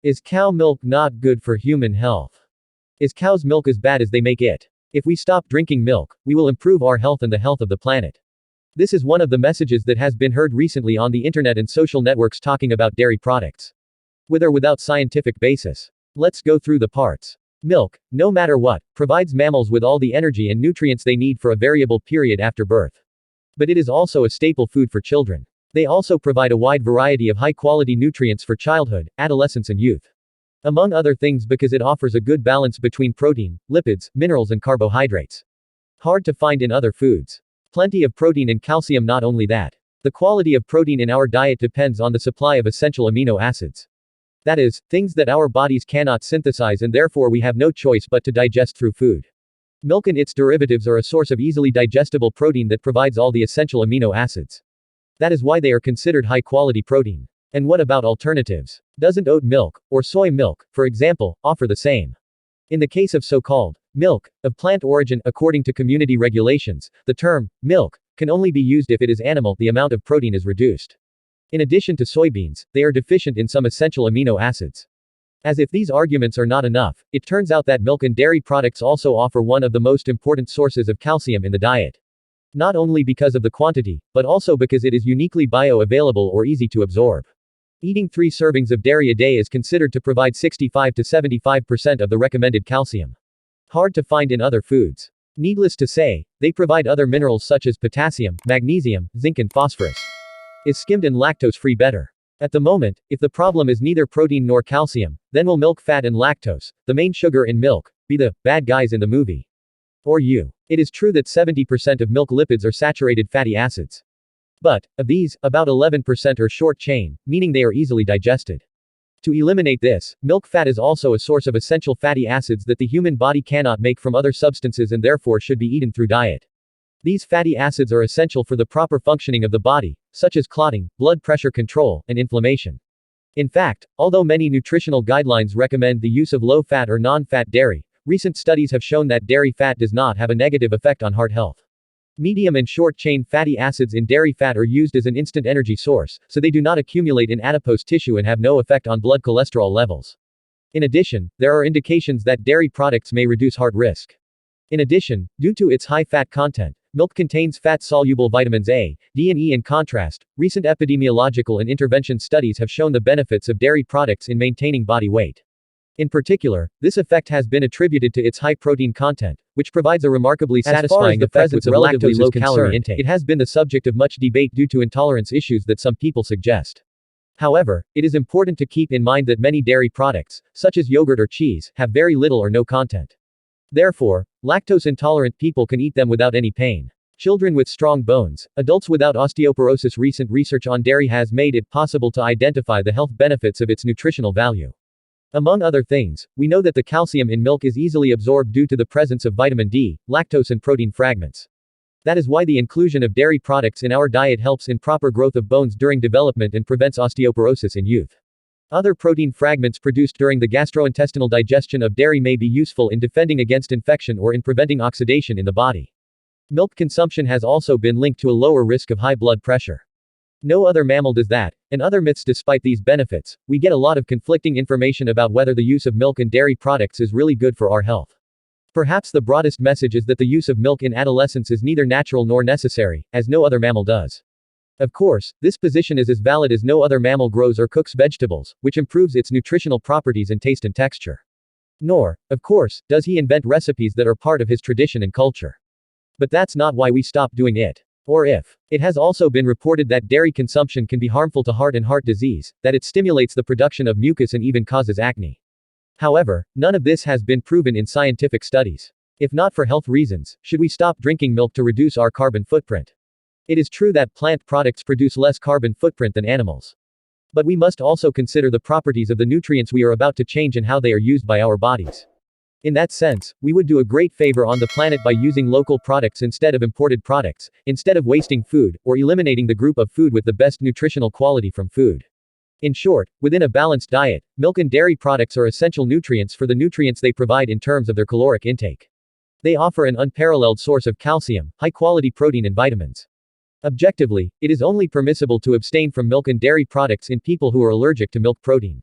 Is cow milk not good for human health? Is cow's milk as bad as they make it? If we stop drinking milk, we will improve our health and the health of the planet. This is one of the messages that has been heard recently on the internet and social networks talking about dairy products. With or without scientific basis. Let's go through the parts. Milk, no matter what, provides mammals with all the energy and nutrients they need for a variable period after birth. But it is also a staple food for children. They also provide a wide variety of high-quality nutrients for childhood, adolescence and youth. Among other things because it offers a good balance between protein, lipids, minerals and carbohydrates. Hard to find in other foods. Plenty of protein and calcium. Not only that. The quality of protein in our diet depends on the supply of essential amino acids. That is, things that our bodies cannot synthesize and therefore we have no choice but to digest through food. Milk and its derivatives are a source of easily digestible protein that provides all the essential amino acids. That is why they are considered high-quality protein. And what about alternatives? Doesn't oat milk, or soy milk, for example, offer the same? In the case of so-called milk of plant origin, according to community regulations, the term milk can only be used if it is animal. The amount of protein is reduced. In addition to soybeans, they are deficient in some essential amino acids. As if these arguments are not enough, it turns out that milk and dairy products also offer one of the most important sources of calcium in the diet. Not only because of the quantity, but also because it is uniquely bioavailable or easy to absorb. Eating 3 servings of dairy a day is considered to provide 65 to 75% of the recommended calcium. Hard to find in other foods. Needless to say, they provide other minerals such as potassium, magnesium, zinc and phosphorus. Is skimmed and lactose-free better? At the moment, if the problem is neither protein nor calcium, then will milk fat and lactose, the main sugar in milk, be the bad guys in the movie? Or you? It is true that 70% of milk lipids are saturated fatty acids. But, of these, about 11% are short chain, meaning they are easily digested. To eliminate this, milk fat is also a source of essential fatty acids that the human body cannot make from other substances and therefore should be eaten through diet. These fatty acids are essential for the proper functioning of the body, such as clotting, blood pressure control, and inflammation. In fact, although many nutritional guidelines recommend the use of low-fat or non-fat dairy, recent studies have shown that dairy fat does not have a negative effect on heart health. Medium and short-chain fatty acids in dairy fat are used as an instant energy source, so they do not accumulate in adipose tissue and have no effect on blood cholesterol levels. In addition, there are indications that dairy products may reduce heart risk. In addition, due to its high fat content, milk contains fat-soluble vitamins A, D and E. In contrast, recent epidemiological and intervention studies have shown the benefits of dairy products in maintaining body weight. In particular, this effect has been attributed to its high protein content, which provides a remarkably satisfying effect with relatively low calorie intake. It has been the subject of much debate due to intolerance issues that some people suggest. However, it is important to keep in mind that many dairy products, such as yogurt or cheese, have very little or no content. Therefore, lactose-intolerant people can eat them without any pain. Children with strong bones, adults without osteoporosis. Recent research on dairy has made it possible to identify the health benefits of its nutritional value. Among other things, we know that the calcium in milk is easily absorbed due to the presence of vitamin D, lactose and protein fragments. That is why the inclusion of dairy products in our diet helps in proper growth of bones during development and prevents osteoporosis in youth. Other protein fragments produced during the gastrointestinal digestion of dairy may be useful in defending against infection or in preventing oxidation in the body. Milk consumption has also been linked to a lower risk of high blood pressure. No other mammal does that, and other myths. Despite these benefits, we get a lot of conflicting information about whether the use of milk and dairy products is really good for our health. Perhaps the broadest message is that the use of milk in adolescence is neither natural nor necessary, as no other mammal does. Of course, this position is as valid as no other mammal grows or cooks vegetables, which improves its nutritional properties and taste and texture. Nor, of course, does he invent recipes that are part of his tradition and culture. But that's not why we stop doing it. Or if. It has also been reported that dairy consumption can be harmful to heart and heart disease, that it stimulates the production of mucus and even causes acne. However, none of this has been proven in scientific studies. If not for health reasons, should we stop drinking milk to reduce our carbon footprint? It is true that plant products produce less carbon footprint than animals. But we must also consider the properties of the nutrients we are about to change and how they are used by our bodies. In that sense, we would do a great favor on the planet by using local products instead of imported products, instead of wasting food, or eliminating the group of food with the best nutritional quality from food. In short, within a balanced diet, milk and dairy products are essential nutrients for the nutrients they provide in terms of their caloric intake. They offer an unparalleled source of calcium, high-quality protein and vitamins. Objectively, it is only permissible to abstain from milk and dairy products in people who are allergic to milk protein.